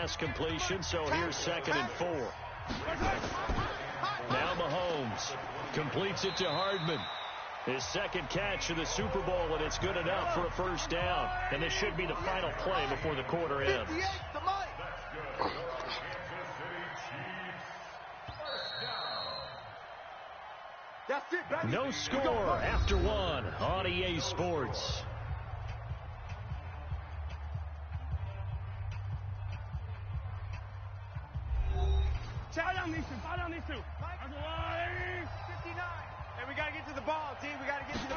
last completion, so here's 2nd and 4. Now Mahomes completes it to Hardman. His second catch of the Super Bowl, and it's good enough for a first down. And this should be the final play before the quarter ends. No score after one on EA Sports. Down these two. Hey, we got to get to the ball, team. We got to get to the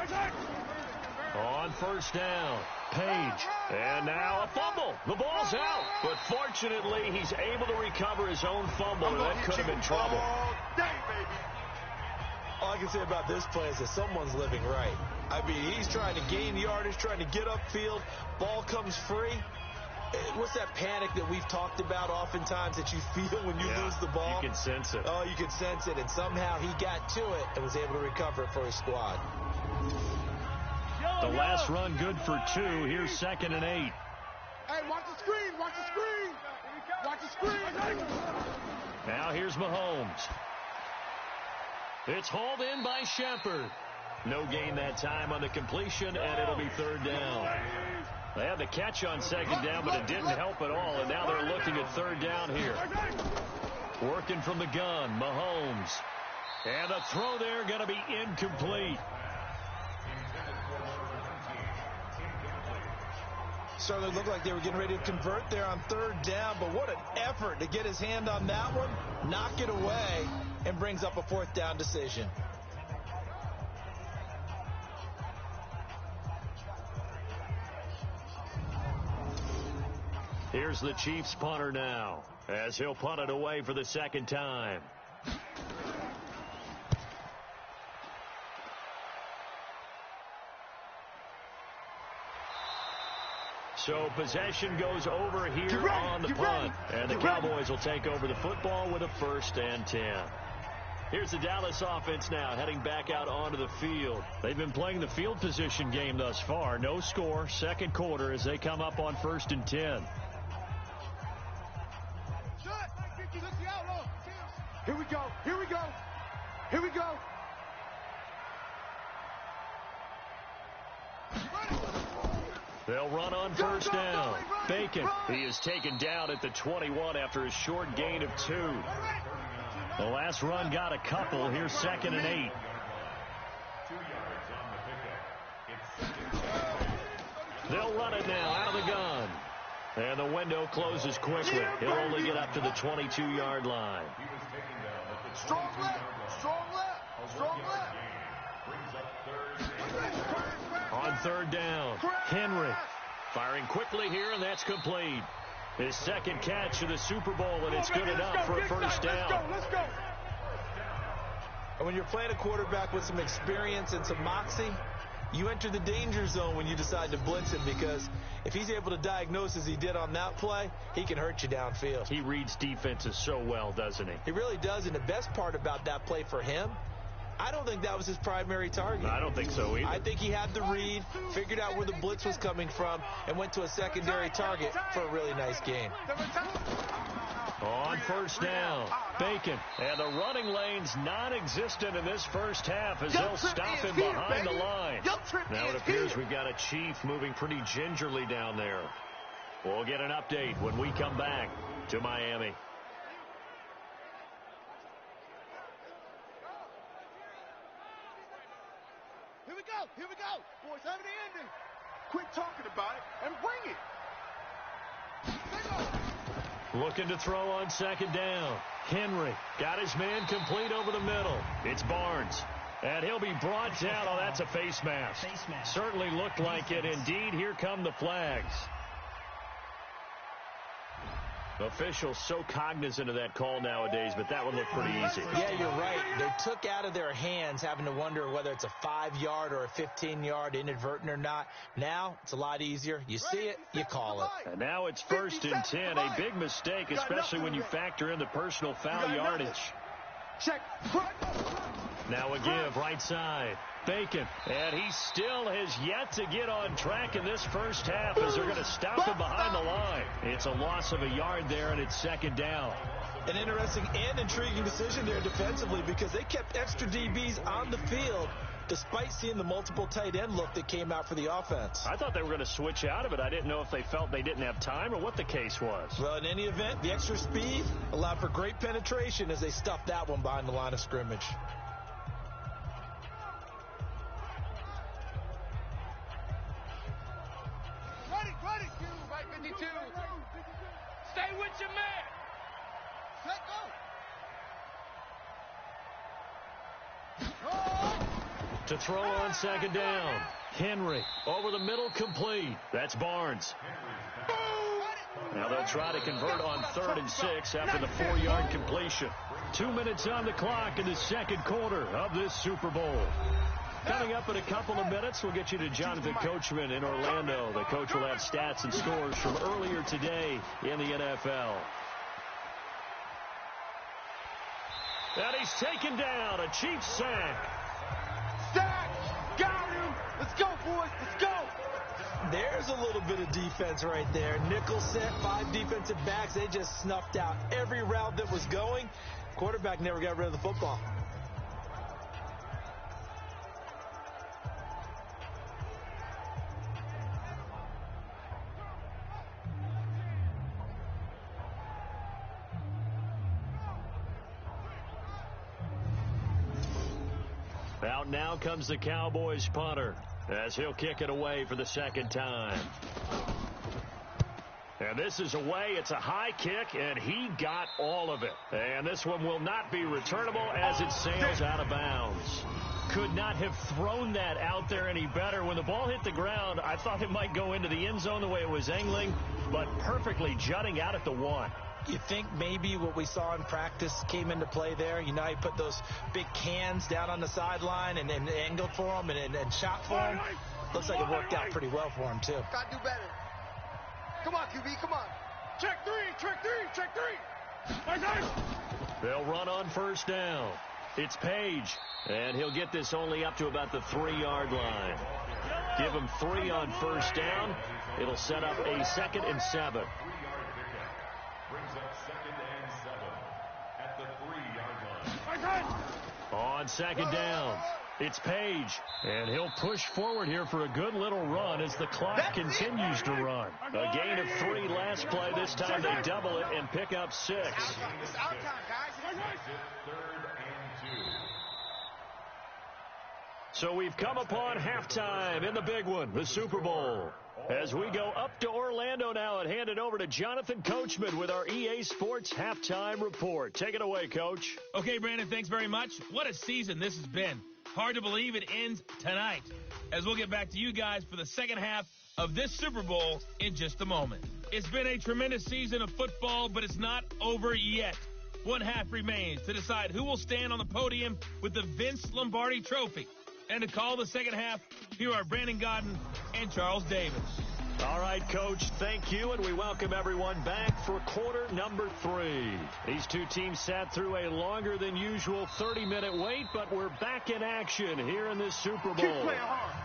ball. On first down, Page. And now a fumble. The ball's out. But fortunately, he's able to recover his own fumble, and that could have been trouble. All I can say about this play is that someone's living right. I mean, he's trying to gain yardage, trying to get upfield. Ball comes free. What's that panic that we've talked about oftentimes that you feel when you lose the ball? You can sense it. Oh, you can sense it. And somehow he got to it and was able to recover it for his squad. The last run good for 2. Here's 2nd and 8. Hey, watch the screen. Watch the screen. Watch the screen. Now here's Mahomes. It's hauled in by Shepard. No gain that time on the completion, and it'll be 3rd down. They had the catch on 2nd down, but it didn't help at all, and now they're looking at 3rd down here. Working from the gun, Mahomes. And the throw there going to be incomplete. Certainly looked like they were getting ready to convert there on 3rd down, but what an effort to get his hand on that one, knock it away, and brings up a 4th down decision. Here's the Chiefs punter now, as he'll punt it away for the 2nd time. So possession goes over here on the punt, and the Cowboys will take over the football with a 1st and 10. Here's the Dallas offense now heading back out onto the field. They've been playing the field position game thus far. No score, 2nd quarter as they come up on 1st and 10. Here we go. Here we go. Here we go. They'll run on 1st down. Bacon, he is taken down at the 21 after a short gain of 2. The last run got a couple. Here's 2nd and 8. They'll run it now out of the gun. And the window closes quickly. He'll only get up to the 22-yard line. Strong left. Strong left. Strong left. On 3rd down, Henry firing quickly here, and that's complete. His 2nd catch of the Super Bowl, and it's good enough for a 1st down. Let's go. And when you're playing a quarterback with some experience and some moxie, you enter the danger zone when you decide to blitz him, because if he's able to diagnose as he did on that play, he can hurt you downfield. He reads defenses so well, doesn't he? He really does, and the best part about that play for him, I don't think that was his primary target. I don't think so either. I think he had the read, figured out where the blitz was coming from, and went to a secondary target for a really nice gain. On 1st down, Bacon. And the running lane's non-existent in this first half as they'll stop him behind the line. Now it appears we've got a Chief moving pretty gingerly down there. We'll get an update when we come back to Miami. Here we go. Boys, have the ending. Quit talking about it and bring it. Looking to throw on 2nd down. Henry got his man complete over the middle. It's Barnes. And he'll be brought down. Oh, that's a face mask. Certainly looked like it. Indeed, here come the flags. Officials so cognizant of that call nowadays, but that one looked pretty easy. Yeah, you're right. They took out of their hands having to wonder whether it's a 5-yard or a 15-yard inadvertent or not. Now, it's a lot easier. You see it, you call it. And now it's 1st and 10. A big mistake, especially when you factor in the personal foul yardage. Check. Now a give right side. Bacon. And he still has yet to get on track in this first half as they're going to stop him behind the line. It's a loss of a yard there, and it's second down. An interesting and intriguing decision there defensively because they kept extra DBs on the field despite seeing the multiple tight end look that came out for the offense. I thought they were going to switch out of it. I didn't know if they felt they didn't have time or what the case was. Well, in any event, the extra speed allowed for great penetration as they stuffed that one behind the line of scrimmage. Ready. Right 52. Stay with your man. Let go. To throw on second down. Henry over the middle, complete. That's Barnes. Now they'll try to convert on 3rd and 6 after the 4-yard completion. 2 minutes on the clock in the second quarter of this Super Bowl. Coming up in a couple of minutes, we'll get you to Jonathan Coachman in Orlando. The coach will have stats and scores from earlier today in the NFL. And he's taken down, a Chiefs sack. Sack! Got him! Let's go, boys! Let's go! There's a little bit of defense right there. Nickel set, 5 defensive backs. They just snuffed out every route that was going. Quarterback never got rid of the football. Out now comes the Cowboys punter as he'll kick it away for the second time. And this is away. It's a high kick, and he got all of it. And this one will not be returnable as it sails out of bounds. Could not have thrown that out there any better. When the ball hit the ground, I thought it might go into the end zone the way it was angling, but perfectly jutting out at the 1. You think maybe what we saw in practice came into play there? You know, he put those big cans down on the sideline and angled for him and shot for him. Looks like it worked out pretty well for him, too. Gotta do better. Come on, QB, come on. Check three. They'll run on first down. It's Page, and he'll get this only up to about the 3-yard line. Give him 3 on first down. It'll set up a 2nd and 7. Brings up 2nd and 7 at the 3-yard line. On second down, it's Page, and he'll push forward here for a good little run as the clock continues to run. A gain of 3 last play. This time they double it and pick up 6. It's our time, guys. 3rd and 2. So we've come upon halftime in the big one, the Super Bowl. As we go up to Orlando now and hand it over to Jonathan Coachman with our EA Sports Halftime Report. Take it away, Coach. Okay, Brandon, thanks very much. What a season this has been. Hard to believe it ends tonight, as we'll get back to you guys for the second half of this Super Bowl in just a moment. It's been a tremendous season of football, but it's not over yet. One half remains to decide who will stand on the podium with the Vince Lombardi Trophy. And to call the second half, here are Brandon Godden and Charles Davis. All right, Coach, thank you, and we welcome everyone back for quarter number 3. These two teams sat through a longer than usual 30-minute wait, but we're back in action here in this Super Bowl. Keep playing hard.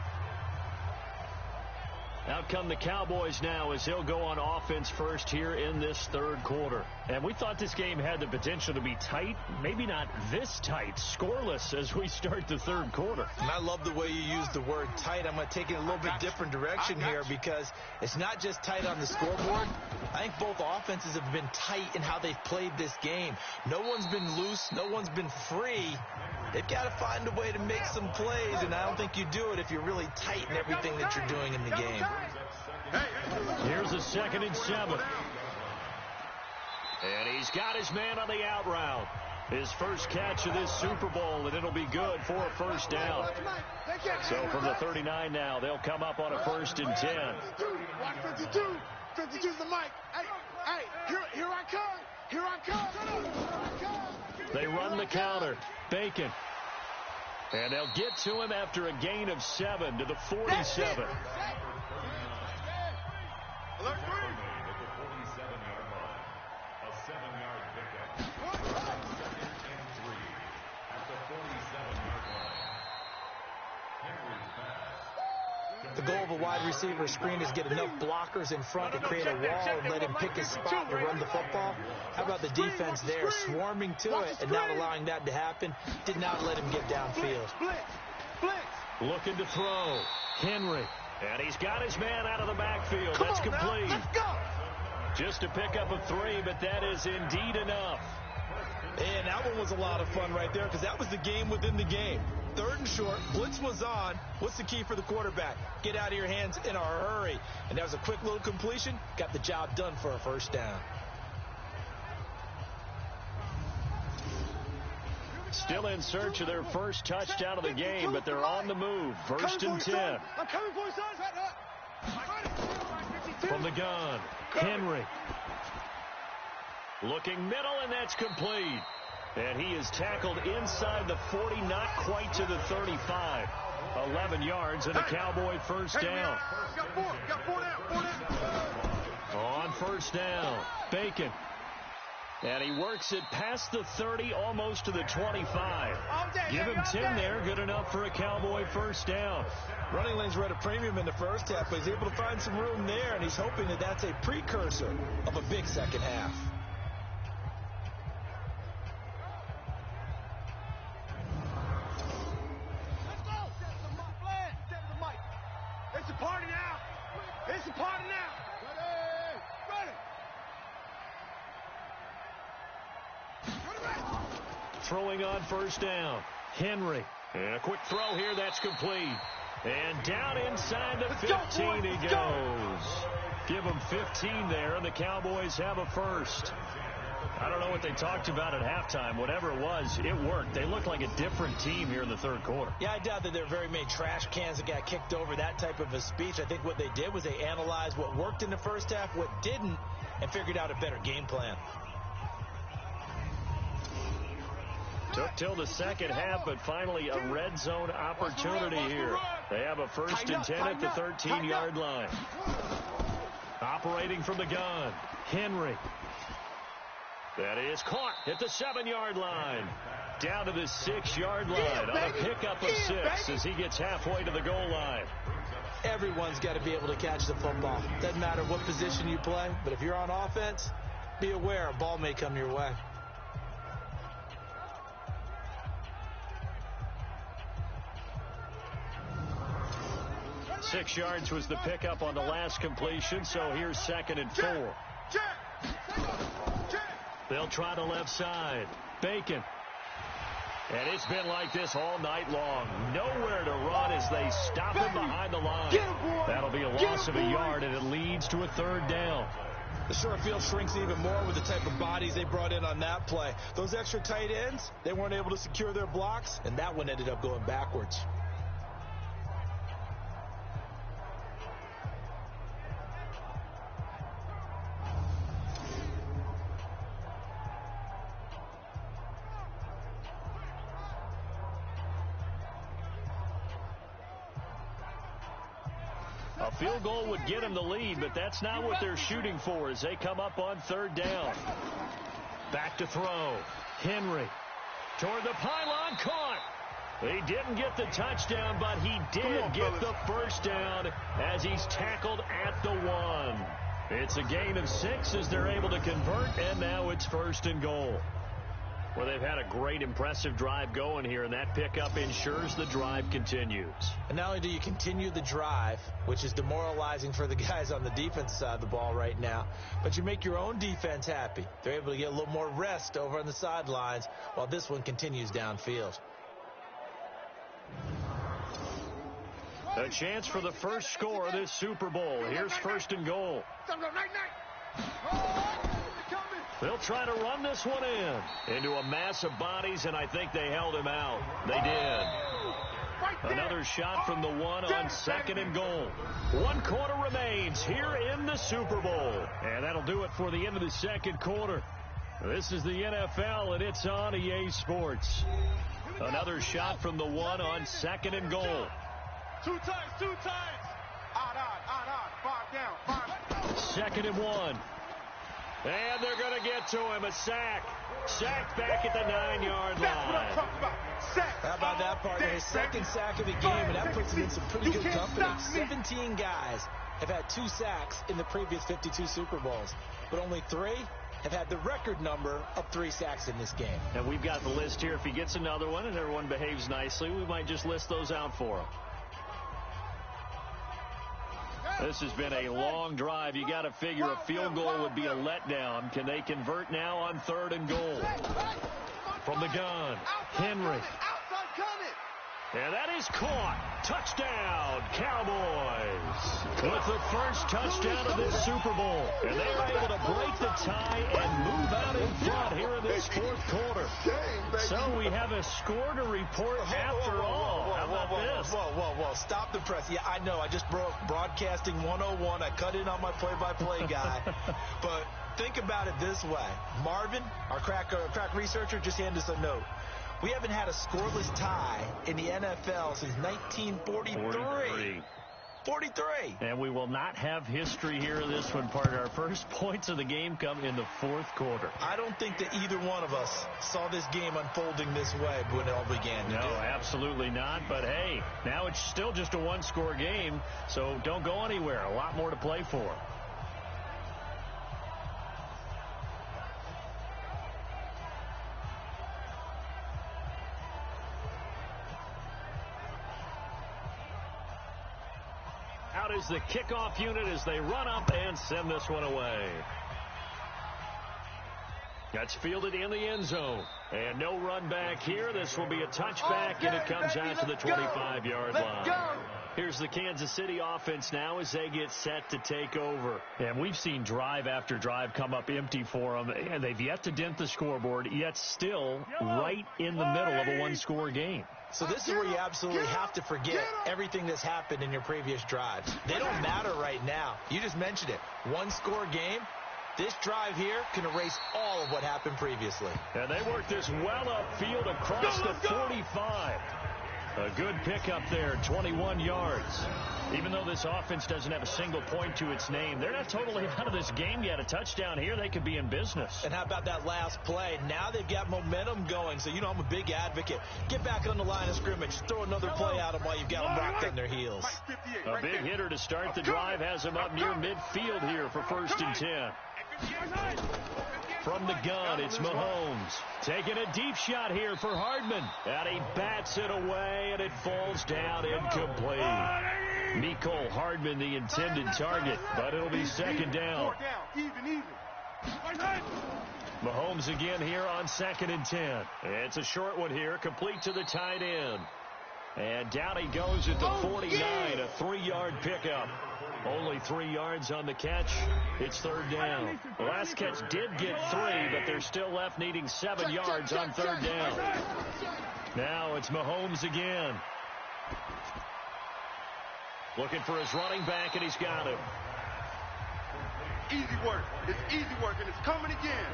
Out come the Cowboys now as he'll go on offense first here in this third quarter. And we thought this game had the potential to be tight, maybe not this tight, scoreless as we start the third quarter. And I love the way you use the word tight. I'm going to take it a little bit different direction here because it's not just tight on the scoreboard. I think both offenses have been tight in how they've played this game. No one's been loose. No one's been free. They've got to find a way to make some plays, and I don't think you do it if you're really tight in everything that you're doing in the game. Here's a 2nd and 7. And he's got his man on the out route. His first catch of this Super Bowl, and it'll be good for a first down. So from the 39 now, they'll come up on a 1st and 10. Watch 52. 52's the mic. Hey, here I come. Here I come. They run the counter. Bacon. And they'll get to him after a gain of 7 to the 47. Alert 3. At the 47-yard line. A 7-yard pickup. 2nd and 3. a wide receiver screen is get enough blockers in front to create a wall and let him pick his spot to run the football. How about the defense there, swarming to it and not allowing that to happen? Did not let him get downfield. Looking to throw. Henry. And he's got his man out of the backfield. That's complete. Let's go. Just a pickup of 3, but that is indeed enough. And that one was a lot of fun right there because that was the game within the game. 3rd and short, blitz was on. What's the key for the quarterback? Get out of your hands in a hurry. And that was a quick little completion. Got the job done for a first down. Still in search of their first touchdown of the game, but they're on the move. 1st and 10. I'm coming for you, son. From the gun, Henry. Looking middle, and that's complete. And he is tackled inside the 40, not quite to the 35. 11 yards and a Cowboy first down. Got 4 down. On first down, Bacon. And he works it past the 30, almost to the 25. Give him 10 there, good enough for a Cowboy first down. Running lanes were at a premium in the first half, but he's able to find some room there, and he's hoping that that's a precursor of a big second half. It's a party now. It's a party now. Ready. Throwing on first down, Henry. And a quick throw here, that's complete. And down inside the 15 he goes. Give him 15 there, and the Cowboys have a first. I don't know what they talked about at halftime. Whatever it was, it worked. They look like a different team here in the 3rd quarter. Yeah, I doubt that there are very many trash cans that got kicked over, that type of a speech. I think what they did was they analyzed what worked in the first half, what didn't, and figured out a better game plan. Took till the second half, but finally a red zone opportunity here. They have a 1st and 10 at the 13-yard line. Operating from the gun, Henry. That is caught at the 7-yard line. Down to the 6-yard line on a pickup of 6 as he gets halfway to the goal line. Everyone's got to be able to catch the football. Doesn't matter what position you play, but if you're on offense, be aware a ball may come your way. Six yards was the pickup on the last completion, so here's 2nd and 4. They'll try the left side. Bacon. And it's been like this all night long. Nowhere to run as they stop him behind the line. That'll be a loss of a yard, and it leads to a 3rd down. The short field shrinks even more with the type of bodies they brought in on that play. Those extra tight ends, they weren't able to secure their blocks, and that one ended up going backwards. A field goal would get them the lead, but that's not what they're shooting for as they come up on 3rd down. Back to throw. Henry toward the pylon, caught. He didn't get the touchdown, but he did get the first down as he's tackled at the 1. It's a gain of 6 as they're able to convert, and now it's 1st and goal. Well, they've had a great, impressive drive going here, and that pickup ensures the drive continues. And not only do you continue the drive, which is demoralizing for the guys on the defense side of the ball right now, but you make your own defense happy. They're able to get a little more rest over on the sidelines while this one continues downfield. A chance for the first score of this Super Bowl. Here's 1st and goal. They'll try to run this one into a mass of bodies, and I think they held him out. They did. Another shot from the 1 on 2nd and goal. 1 quarter remains here in the Super Bowl. And that'll do it for the end of the 2nd quarter. This is the NFL, and it's on EA Sports. Another shot from the 1 on 2nd and goal. 2 times. Odd. 5 down. 5. 2nd and 1. And they're going to get to him. A sack. Sacked back at the 9-yard line. That's what I'm talking about. Sack. How about that, partner? His second sack of the game, and that puts him in some pretty good company. 17 guys have had 2 sacks in the previous 52 Super Bowls, but only 3 have had the record number of 3 sacks in this game. And we've got the list here. If he gets another one and everyone behaves nicely, we might just list those out for him. This has been a long drive. You got to figure a field goal would be a letdown. Can they convert now on 3rd and goal? From the gun, Henry. And that is caught. Touchdown, Cowboys. With the first touchdown of this Super Bowl. And they are able to break the tie and move out in front here in this 4th quarter. So we have a score to report after all. How about this? Whoa. Stop the press. Yeah, I know. I just broke Broadcasting 101. I cut in on my play-by-play guy. But think about it this way. Marvin, our crack researcher, just handed us a note. We haven't had a scoreless tie in the NFL since 1943. 43. And we will not have history here in this one, partner. Our first points of the game come in the 4th quarter. I don't think that either one of us saw this game unfolding this way when it all began. No, absolutely not. But, hey, now it's still just a 1-score game, so don't go anywhere. A lot more to play for. Out is the kickoff unit as they run up and send this one away. That's fielded in the end zone. And no run back here. This will be a touchback, and it comes out to the 25-yard line. Here's the Kansas City offense now as they get set to take over. And we've seen drive after drive come up empty for them, and they've yet to dent the scoreboard, yet still right in the middle of a 1-score game. So this is where you absolutely have to forget everything that's happened in your previous drives. They don't matter right now. You just mentioned it. 1-score game. This drive here can erase all of what happened previously. And they work this well upfield across the 45. A good pickup there, 21 yards. Even though this offense doesn't have a single point to its name, they're not totally out of this game yet. A touchdown here, they could be in business. And how about that last play? Now they've got momentum going. So, you know, I'm a big advocate. Get back on the line of scrimmage. Throw another play at them while you've got them rocked on their heels. A big hitter to start the drive has them up near midfield here for 1st and 10. From the gun, it's Mahomes. Taking a deep shot here for Hardman. And he bats it away, and it falls down incomplete. Mecole Hardman, the intended target, but it'll be 2nd down. Mahomes again here on 2nd and 10. It's a short one here, complete to the tight end. And down he goes at the 49, a 3-yard pickup. Only 3 yards on the catch. It's 3rd down. The last catch did get 3, but they're still left needing 7 yards on 3rd down. Now it's Mahomes again. Looking for his running back, and he's got him. Easy work. It's easy work, and it's coming again.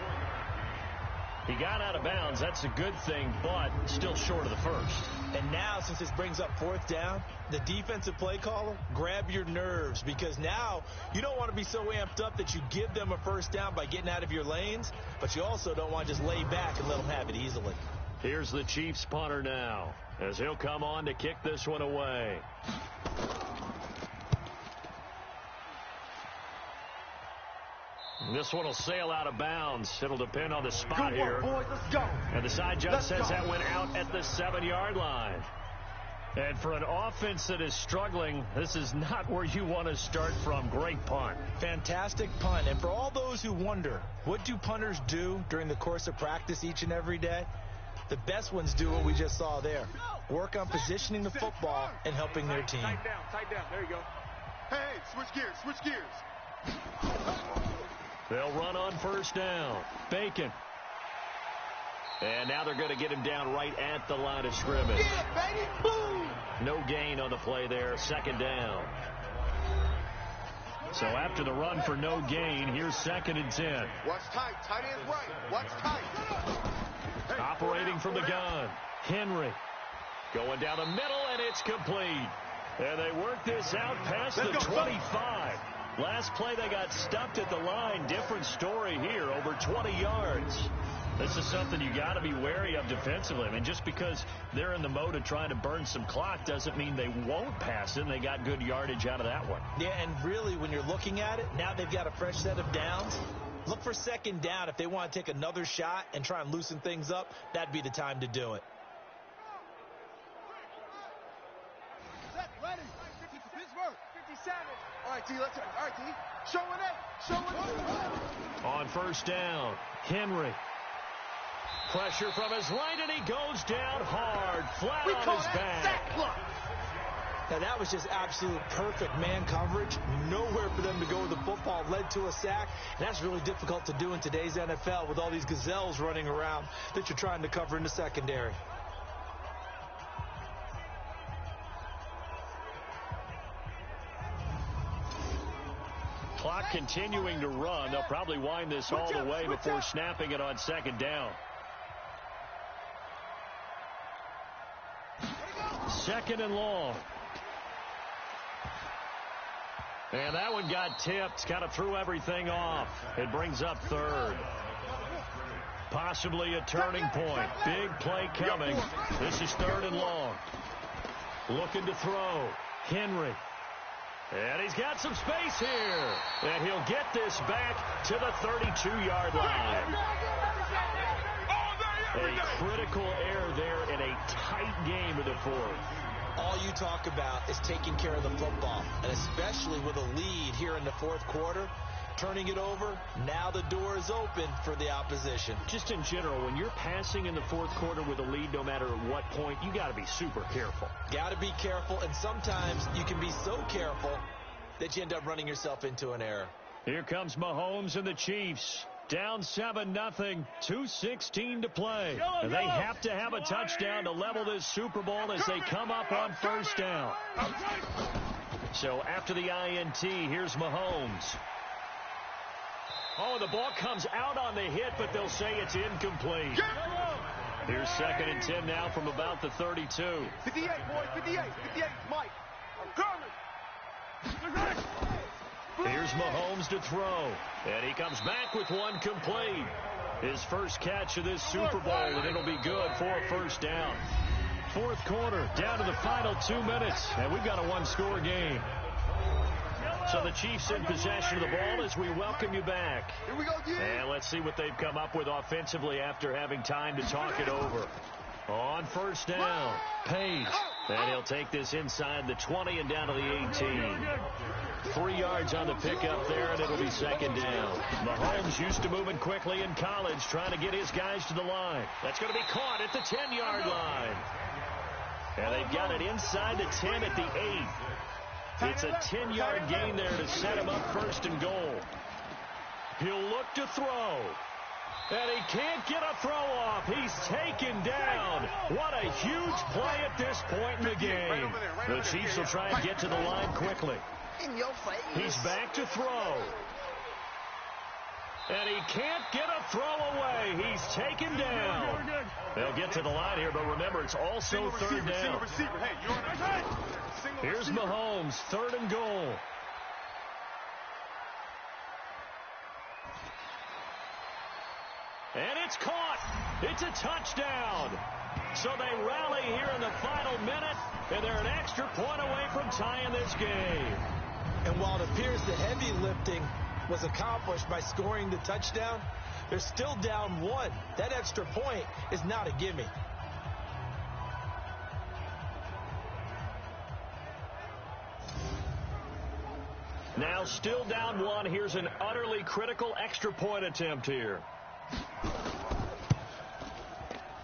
He got out of bounds. That's a good thing, but still short of the first. And now, since this brings up 4th down, the defensive play caller, grab your nerves, because now you don't want to be so amped up that you give them a 1st down by getting out of your lanes, but you also don't want to just lay back and let them have it easily. Here's the Chiefs punter now, as he'll come on to kick this one away. This one will sail out of bounds. It'll depend on the spot here. Boys, let's go. And the side judge says that went out at the 7-yard line. And for an offense that is struggling, this is not where you want to start from. Great punt. Fantastic punt. And for all those who wonder, what do punters do during the course of practice each and every day? The best ones do what we just saw there. Work on positioning the football and helping their team. Tight down. There you go. Hey, switch gears. They'll run on 1st down. Bacon. And now they're going to get him down right at the line of scrimmage. Yeah, baby. Boom. No gain on the play there. 2nd down. So after the run for no gain, here's 2nd and 10. Watch tight. Tight end's right. Watch tight. Hey, operating from the gun. Henry. Going down the middle, and it's complete. And they work this out past the 25. Last play they got stuffed at the line. Different story here, over 20 yards. This is something you got to be wary of defensively. I mean, just because they're in the mode of trying to burn some clock doesn't mean they won't pass it, and they got good yardage out of that one. Yeah, and really, when you're looking at it, now they've got a fresh set of downs. Look for second down. If they want to take another shot and try and loosen things up, that'd be the time to do it. Set, ready. 50 Pittsburgh. 57. All right, D, let's. All right, D. Showing it. On first down, Henry. Pressure from his right, and he goes down hard, flat on his back. Now, that was just absolute perfect man coverage. Nowhere for them to go with the football. Led to a sack. And that's really difficult to do in today's NFL with all these gazelles running around that you're trying to cover in the secondary. Clock continuing to run. They'll probably wind this all the way before snapping it on second down. Second and long. And that one got tipped. Kind of threw everything off. It brings up third. Possibly a turning point. Big play coming. This is third and long. Looking to throw. Henry. And he's got some space here. And he'll get this back to the 32-yard line. A critical error there in a tight game of the fourth. All you talk about is taking care of the football, and especially with a lead here in the fourth quarter, turning it over, now the door is open for the opposition. Just in general, when you're passing in the fourth quarter with a lead, no matter at what point, you got to be super careful. Got to be careful, and sometimes you can be so careful that you end up running yourself into an error. Here comes Mahomes and the Chiefs. Down 7-0, 2:16 to play. And they have to have a touchdown to level this Super Bowl as they come up on first down. So after the INT, here's Mahomes. Oh, the ball comes out on the hit, but they'll say it's incomplete. Here's 2nd and 10 now from about the 32. 58, boy, 58, Mike. I'm coming. Here's Mahomes to throw. And he comes back with one complete. His first catch of this Super Bowl, and it'll be good for a first down. Fourth quarter, down to the final 2 minutes, and we've got a one-score game. So the Chiefs in possession of the ball as we welcome you back. Here we go, dude. And let's see what they've come up with offensively after having time to talk it over. On first down, Page. And he'll take this inside the 20 and down to the 18. 3 yards on the pickup there, and it'll be second down. Mahomes used to moving quickly in college, trying to get his guys to the line. That's going to be caught at the 10-yard line. And they've got it inside the 10 at the 8. It's a 10-yard gain there to set him up first and goal. He'll look to throw. And he can't get a throw off. He's taken down. What a huge play at this point in the game. The Chiefs will try and get to the line quickly. In your face. He's back to throw. And he can't get a throw away. He's taken down. They'll get to the line here, but remember, it's also third down. Here's Mahomes, 3rd and goal. And it's caught. It's a touchdown. So they rally here in the final minute, and they're an extra point away from tying this game. And while it appears the heavy lifting was accomplished by scoring the touchdown, they're still down 1. That extra point is not a gimme. Now still down 1. Here's an utterly critical extra point attempt here.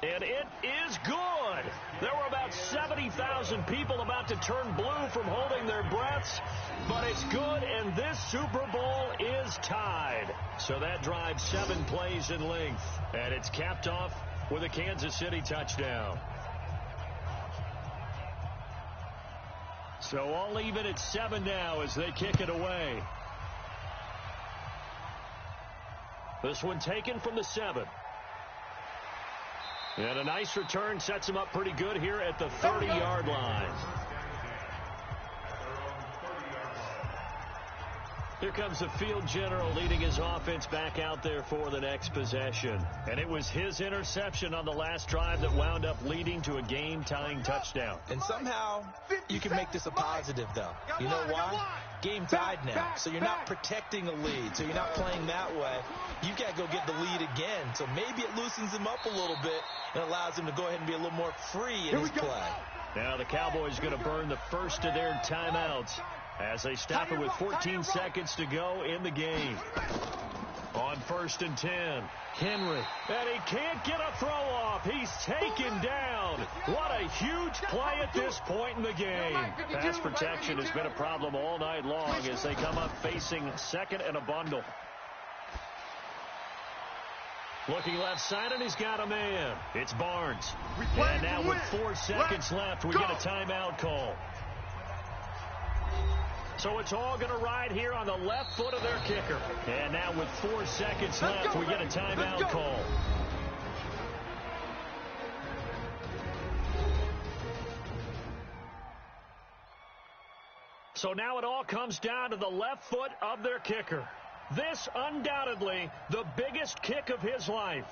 And it is good. There were about 70,000 people about to turn blue from holding their breaths, but it's good, and this Super Bowl is tied. So that drives 7 plays in length, and it's capped off with a Kansas City touchdown. So all even at 7 now as they kick it away. This one taken from the 7. And a nice return sets him up pretty good here at the 30-yard line. Here comes the field general leading his offense back out there for the next possession. And it was his interception on the last drive that wound up leading to a game-tying touchdown. And somehow you can make this a positive, though. You know why? Game tied now, so you're not protecting a lead, so you're not playing that way. You've got to go get the lead again, so maybe it loosens him up a little bit and allows him to go ahead and be a little more free in his play. Now the Cowboys going to burn the first of their timeouts as they stop it with 14 seconds to go in the game. On 1st and 10, Henry. And he can't get a throw off. He's taken down. What a huge play at this point in the game. Pass protection has been a problem all night long as they come up facing second and a bundle. Looking left side, and he's got a man. It's Barnes. And now with 4 seconds left, we get a timeout call. So it's all going to ride here on the left foot of their kicker. And now with 4 seconds left, we get a timeout call. So now it all comes down to the left foot of their kicker. This undoubtedly the biggest kick of his life.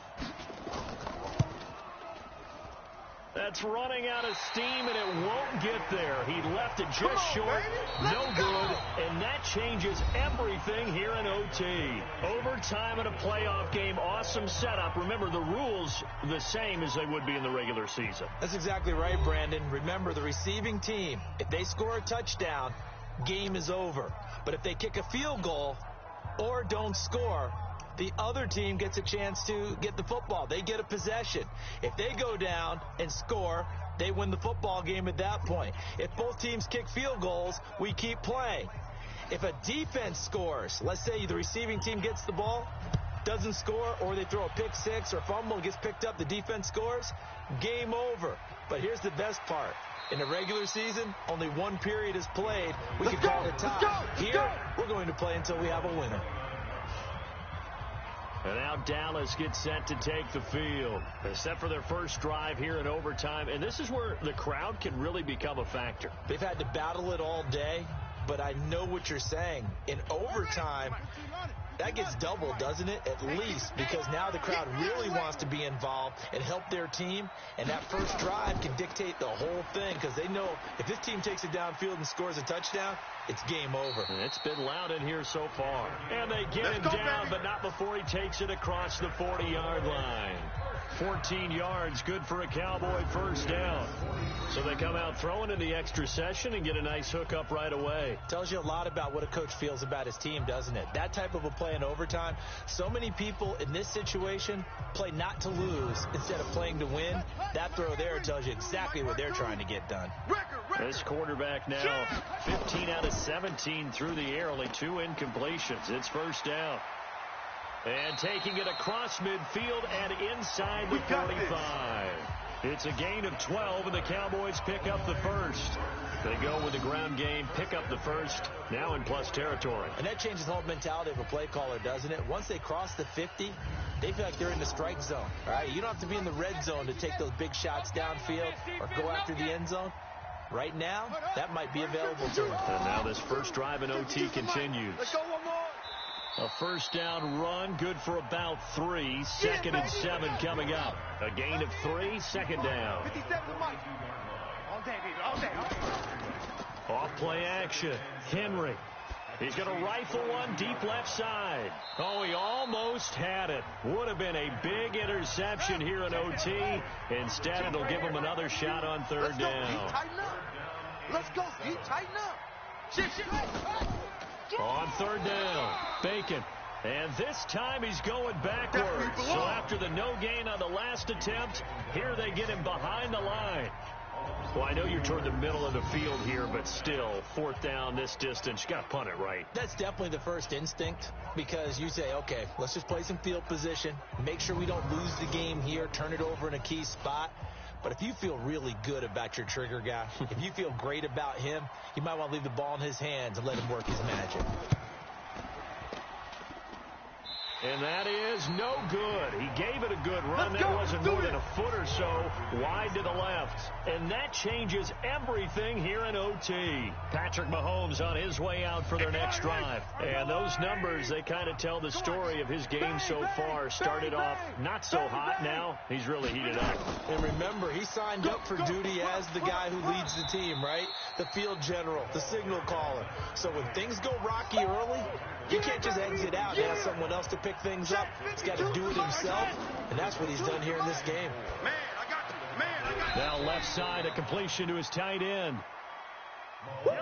That's running out of steam, and it won't get there. He left it just short, no good, and that changes everything here in OT. Overtime in a playoff game, awesome setup. Remember, the rules the same as they would be in the regular season. That's exactly right, Brandon. Remember, the receiving team, if they score a touchdown, game is over. But if they kick a field goal or don't score, the other team gets a chance to get the football. They get a possession. If they go down and score, they win the football game at that point. If both teams kick field goals, we keep playing. If a defense scores, let's say the receiving team gets the ball, doesn't score, or they throw a pick six or fumble, gets picked up, the defense scores, game over. But here's the best part. In the regular season, only one period is played. We can call it a tie. Here, we're going to play until we have a winner. And now Dallas gets set to take the field. They set for their first drive here in overtime. And this is where the crowd can really become a factor. They've had to battle it all day, but I know what you're saying. In overtime, that gets doubled, doesn't it? At least, because now the crowd really wants to be involved and help their team. And that first drive can dictate the whole thing because they know if this team takes it downfield and scores a touchdown, it's game over. It's been loud in here so far. And they get him down, but not before he takes it across the 40-yard line. 14 yards, good for a Cowboy first down. So they come out throwing in the extra session and get a nice hookup right away. Tells you a lot about what a coach feels about his team, doesn't it? That type of a play in overtime. So many people in this situation play not to lose instead of playing to win. That throw there tells you exactly what they're trying to get done. This quarterback now 15 out of 17 through the air, only 2 incompletions. It's first down. And taking it across midfield and inside the 45. It's a gain of 12, and the Cowboys pick up the first. They go with the ground game, pick up the first, now in plus territory. And that changes the whole mentality of a play caller, doesn't it? Once they cross the 50, they feel like they're in the strike zone. All right, you don't have to be in the red zone to take those big shots downfield or go after the end zone. Right now, that might be available to them. And now this first drive in OT continues. A first down run, good for about 3. 2nd and 7 coming up. A gain of 3, second down. Off play action. Henry. He's going to rifle one deep left side. Oh, he almost had it. Would have been a big interception here in OT. Instead, it'll give him another shot on third down. Let's go. Tighten up. On third down, Bacon. And this time he's going backwards. So after the no gain on the last attempt, here they get him behind the line. Well, I know you're toward the middle of the field here, but still, 4th down this distance, you got to punt it right. That's definitely the first instinct because you say, okay, let's just play some field position, make sure we don't lose the game here, turn it over in a key spot. But if you feel really good about your trigger guy, if you feel great about him, you might want to leave the ball in his hands and let him work his magic. And that is no good. He gave it a good run. That wasn't more than a foot or so wide to the left. And that changes everything here in OT. Patrick Mahomes on his way out for their next drive. And those numbers, they kind of tell the story of his game so far. Started off not so hot. Now he's really heated up. And remember, he signed up for duty as the guy who leads the team, right? The field general, the signal caller. So when things go rocky early, he can't just exit out and ask someone else to pick things up. He's got to do it himself, and that's what he's done here in this game. Man, I got you. Man, I got you. Now left side, a completion to his tight end.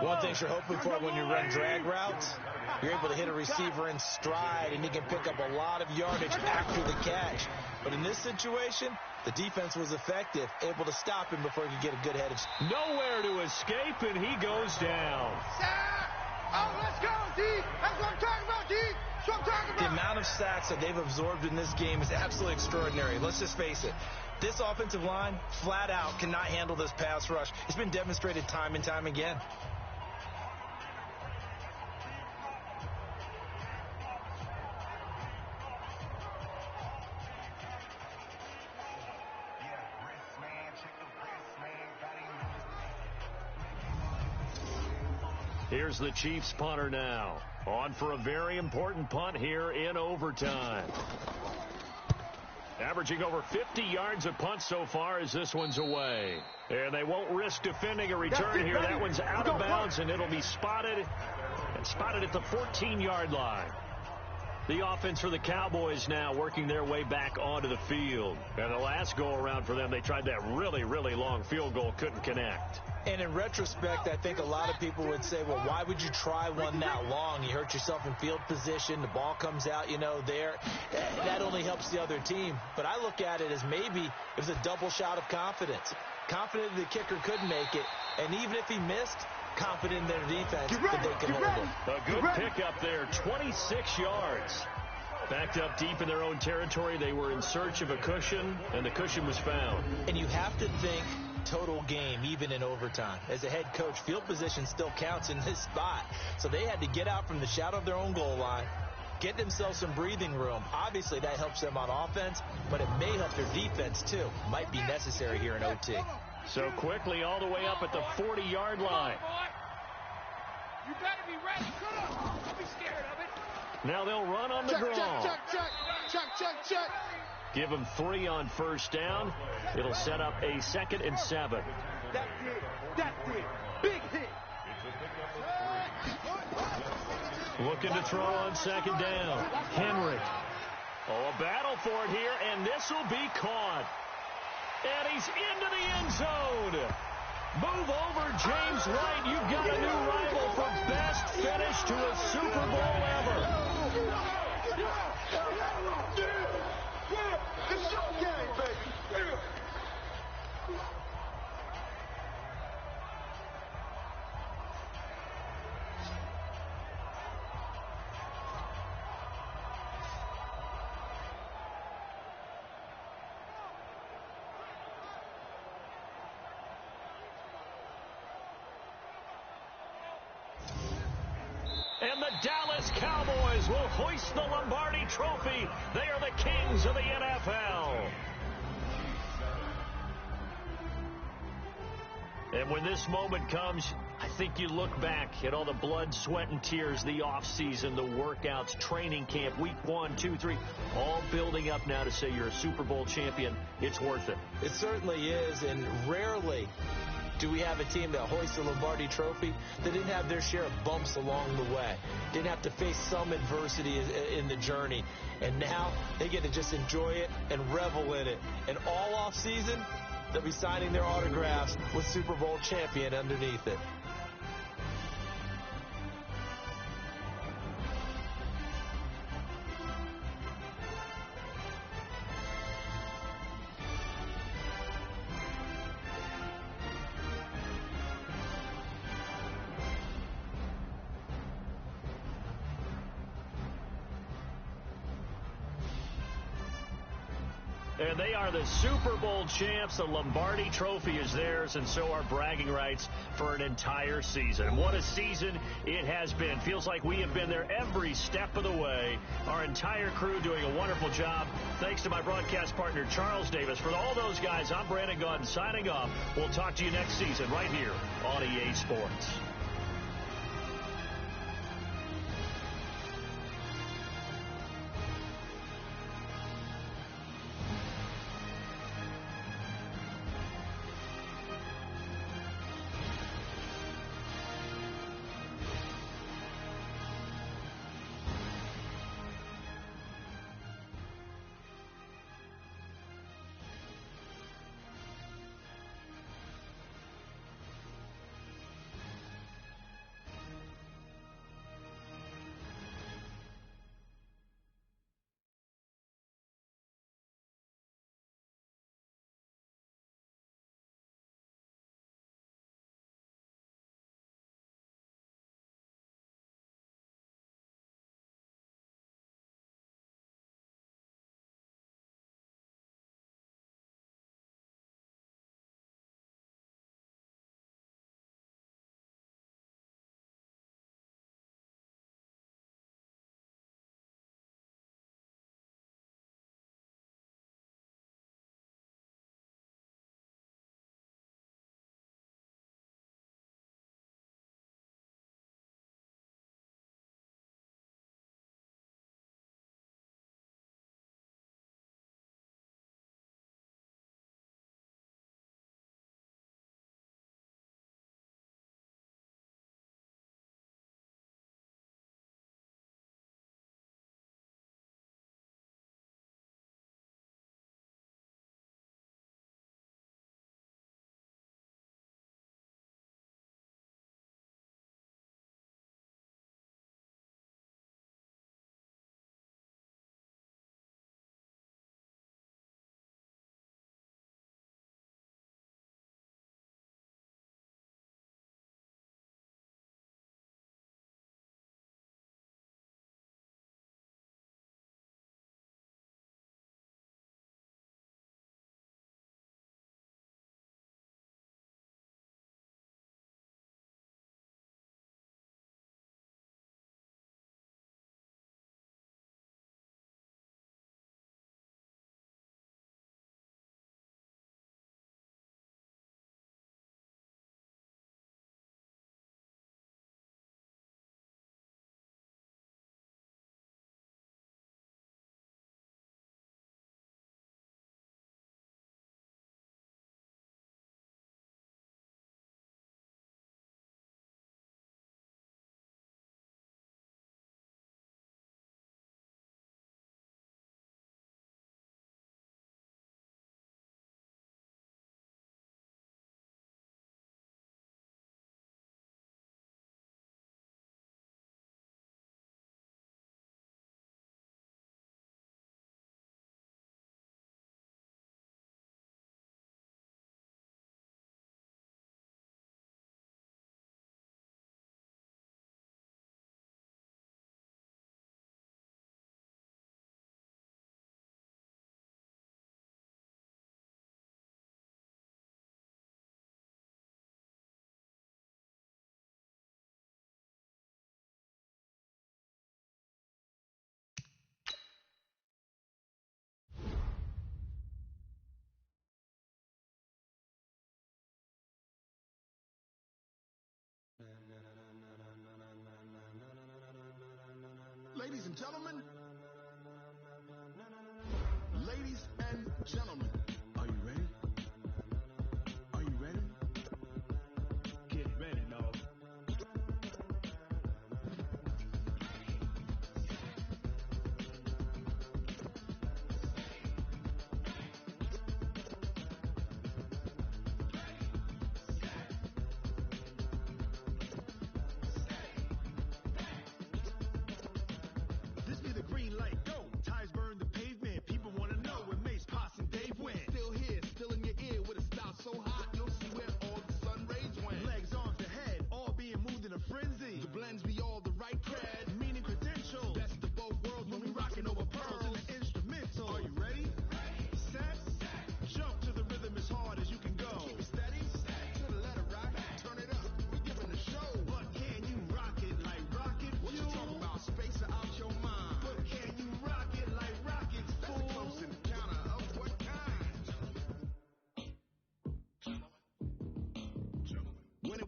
One thing you're hoping for when you run drag routes, you're able to hit a receiver in stride, and he can pick up a lot of yardage after the catch. But in this situation, the defense was effective, able to stop him before he could get a good head of... Nowhere to escape, and he goes down. Oh, let's go, D. That's what I'm talking about, D. That's what I'm talking about. The amount of sacks that they've absorbed in this game is absolutely extraordinary. Let's just face it. This offensive line, flat out, cannot handle this pass rush. It's been demonstrated time and time again. Here's the Chiefs punter now. On for a very important punt here in overtime. Averaging over 50 yards a punt so far as this one's away. And they won't risk defending a return here. That one's out of bounds, and it'll be spotted at the 14-yard line. The offense for the Cowboys now working their way back onto the field. And the last go-around for them, they tried that really, really long field goal, couldn't connect. And in retrospect, I think a lot of people would say, well, why would you try one that long? You hurt yourself in field position. The ball comes out, there. That only helps the other team. But I look at it as maybe it was a double shot of confidence. Confident the kicker could make it. And even if he missed, confident in their defense that they can hold it. A good pickup there, 26 yards. Backed up deep in their own territory. They were in search of a cushion, and the cushion was found. And you have to think total game, even in overtime. As a head coach, field position still counts in this spot. So they had to get out from the shadow of their own goal line, get themselves some breathing room. Obviously, that helps them on offense, but it may help their defense, too. Might be necessary here in OT. So quickly all the way up at the 40-yard line. You better be ready. Don't be scared of it. Now they'll run on the draw. Check. Give them 3 on first down. It'll set up a 2nd and 7. That's it. Big hit. Looking to throw on 2nd down. Henry. Oh, a battle for it here, and this will be caught. And he's into the end zone. Move over, James White. You've got a new rival for best finish to a Super Bowl ever. It's your game, baby. And the Dallas Cowboys will hoist the Lombardi Trophy. They are the kings of the NFL. And when this moment comes, I think you look back at all the blood, sweat, and tears, the offseason, the workouts, training camp, week 1, 2, 3, all building up now to say you're a Super Bowl champion. It's worth it. It certainly is, and rarely do we have a team that hoists the Lombardi Trophy that didn't have their share of bumps along the way, didn't have to face some adversity in the journey, and now they get to just enjoy it and revel in it. And all off season, they'll be signing their autographs with Super Bowl champion underneath it. And they are the Super Bowl champs. The Lombardi Trophy is theirs, and so are bragging rights for an entire season. What a season it has been. Feels like we have been there every step of the way. Our entire crew doing a wonderful job. Thanks to my broadcast partner, Charles Davis. For all those guys, I'm Brandon Gaudin signing off. We'll talk to you next season right here on EA Sports. Ladies and gentlemen, ladies and gentlemen, are you ready? Are you ready? Get ready, dog. This be the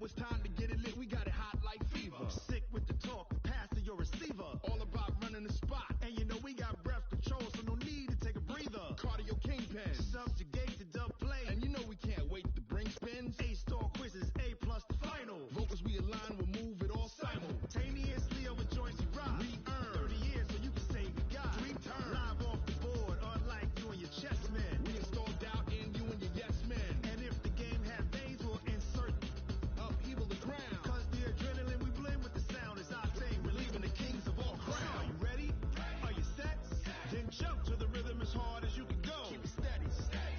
it's time to get it lit. We got it hot like fever. Sick with the talk, pass to your receiver. All about running the spot. And you know we got breath control, so no need to take a breather. Cardio kingpin, subjugate the dub play. And you know we can't wait to bring spins. A-star quizzes, A+ the final. Vocals we align, we'll move it all simultaneously over joints we rock. We earn 30 years so you can say we got 3 turns. Live off the board, unlike you and your chess men. We install doubt in you and your yes men. And if the game had veins, we'll insert upheaval the ground. Cause the adrenaline we blend with the sound is our thing. Relieving the kings of all crowns. Are you ready? Are you set? Then jump to the rhythm as hard as you can go. Keep it steady,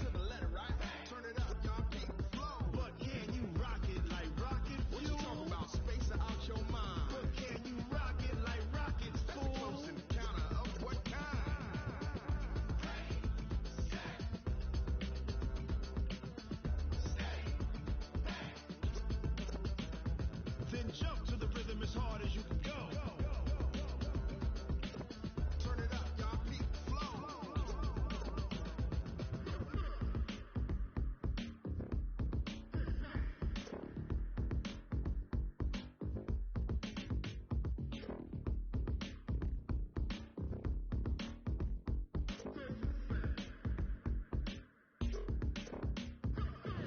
to the letter, right? Turn it up, y'all keep the flow. But can you rock it like rocket fuel? What you talking about? Space out your mind. But can you rock it like rockets, fool? Close encounter of what kind? Then jump to the rhythm as hard as you can go. Turn it up, y'all keep the flow.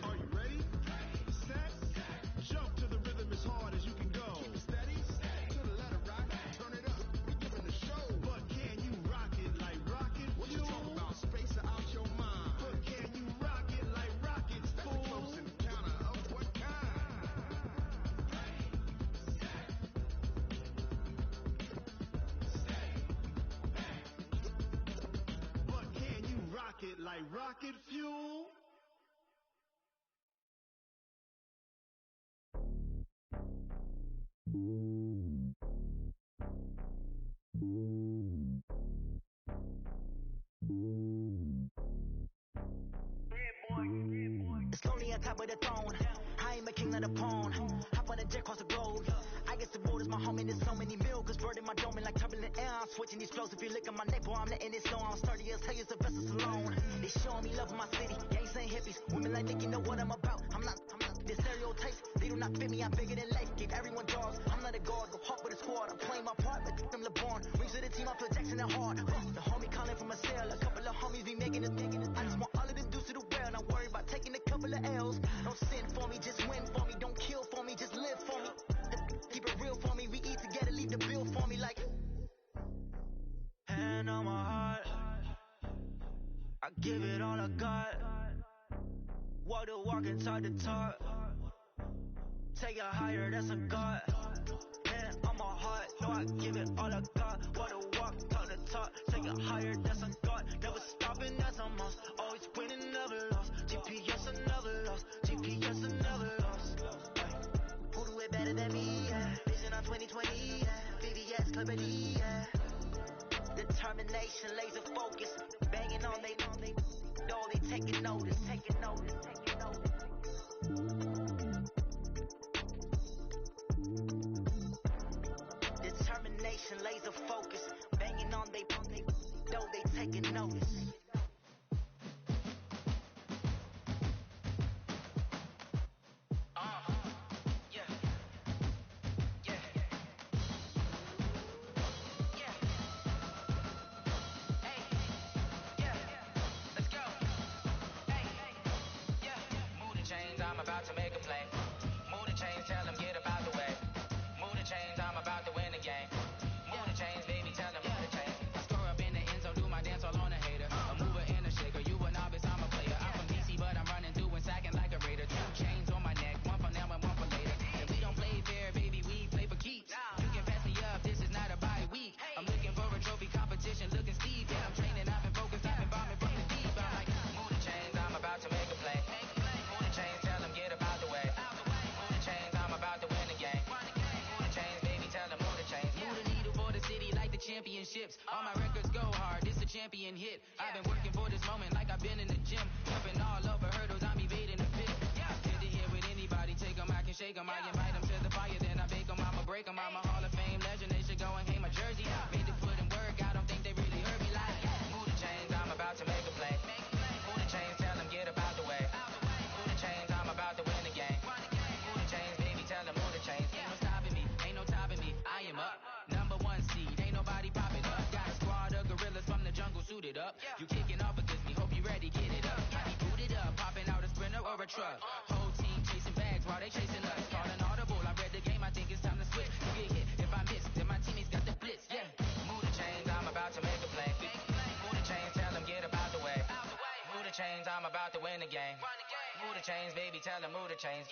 Are you ready? Set? Jump to the rhythm as hard as you can go. Keep it steady, to the letter, right? Turn it up, we giving the show. But can you rock it like rocket fuel? What you talking about? Space out your mind. But can you rock it like rockets, fool? Close encounter of what kind? But can you rock it like rocket fuel? It's lonely on top of the throne. I am a king of the pawn. Hop on a jet across the globe. I guess the road is my home and there's so many milkers burning my dome and like turbulent air. I'm switching these flows. If you look at my neck, boy, I'm letting it slow. I'm sturdy as hell as the vessels alone. They showing me love in my city. Gangs and hippies. Women like think you know what I'm about. I'm not. The stereotypes, they do not fit me. I'm bigger than life. Give everyone dogs. I'm not a guard. Go hard with a squad. I'm playing my part like them LeBron. Rings to the team. I feel Jackson and hard. The homie calling from a cell. A couple of homies be making it. I just want all of them dudes to the well. Not worry about taking a couple of L's. Don't sin for me, just win for me. Don't kill for me, just live for me. Keep it real for me. We eat together, leave the bill for me like. Hand on my heart, I give it all I got. Walk the walk and talk the talk. Take it higher, that's a God. Hand on my heart, no, I give it all I got. Walk the walk, talk the talk. Take it higher, that's a God. Never stopping, that's a must. Always winning, never lost. GPS, I never lost. GPS, I never lost. Who do it better than me? Yeah. Vision on 2020, yeah. VVS, Clippity, yeah. Determination, laser focus. Banging on they know they taking notice. Taking notice, taking notice. Determination, laser focus. Banging on they know they taking notice. Championships, all my records go hard. This a champion hit. I've been working for this moment like I've been in the gym. Jumping all over hurdles, I'm evading the pit. Good to hear with anybody, take them, I can shake them. I invite them to the fire, then I bake them. I'ma break them. I'm a Hall of Fame legend. They should go and hang my jersey. Made to put in work, I don't think they really heard me like. Move the chains, I'm about to make a play. Move the chains, tell them get up out the way. Move the chains, I'm about to win the game. Move the chains, baby, You kicking off against me, hope you ready, get it up. I be booted up, popping out a Sprinter or a truck. Whole team chasing bags while they chasing us. Calling audible, I read the game, I think it's time to switch. You get hit, if I miss, then my teammates got the blitz, yeah. Move the chains, I'm about to make a play. Move the chains, tell them get up out the way. Move the chains, I'm about to win the game. Move the chains, baby, tell them move the chains.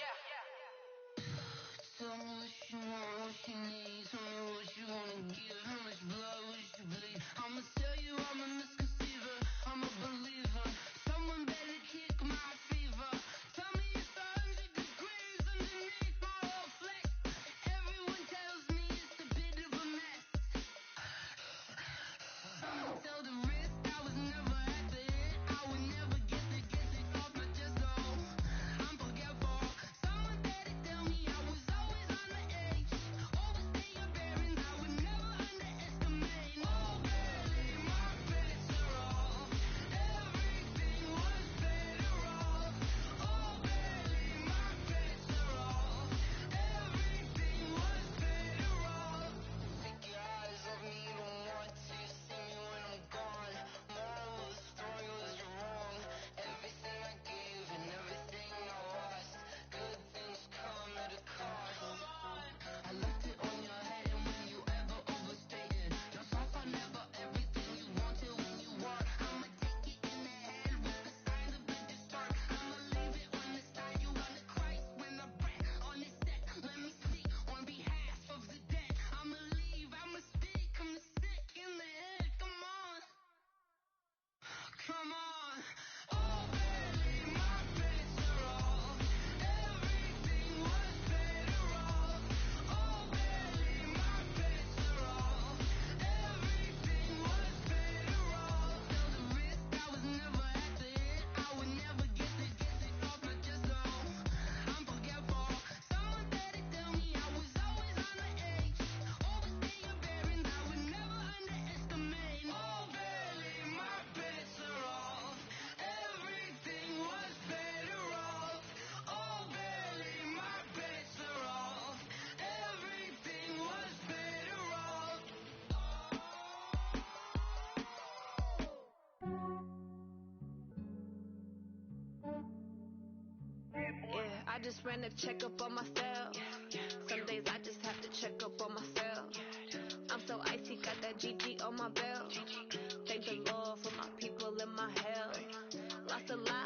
Tell me what you want, what you need. Tell me what you wanna give. How much blood would you bleed? I'ma tell you I'm a misconceiver. I'm a believer. Someone better kick my fever. Tell me it's 100 degrees underneath my whole flesh. Everyone tells me it's a bit of a mess. Someone tell the risk I was never at the hit. I would never get it off my chest. So I'm forgetful. Someone better tell me I was always on the edge. Overstay your bearings, I would never underestimate. Oh, barely my bets are off. Everything was better off. Oh, barely my bets are off. Everything was better off. Take your eyes off me, you don't want to see me when I'm gone. Moral of the story was you're wrong. Everything I gave and everything I lost. Good things come at a cost. I left it on your head, and when you ever overstayed it, your thoughts are never everything you wanted when you want. I'ma take it in the head with the signs of a distort. I'ma leave it on the side. You wanna Christ when I breath on this set. Let me speak on behalf of the dead. I'ma leave, I'ma speak. I'm sick in the head. Come on, come on. Oh, barely my bets are off. Everything was better off. Oh, barely my bets are off. Everything was better off. Tell the risk I was never at the hit. I would never get it off my chest. So I'm forgetful. Someone better tell me I was always on the edge. Overstay your bearings, I would never underestimate. Oh, barely my bets are off. Everything was better off. Oh, barely my bets are off. Everything was better off. Yeah, I just ran a checkup on myself. Some days I just have to check up on myself. I'm so icy, got that GG on my belt. Thank the Lord for my people in my hell. Lost a lot.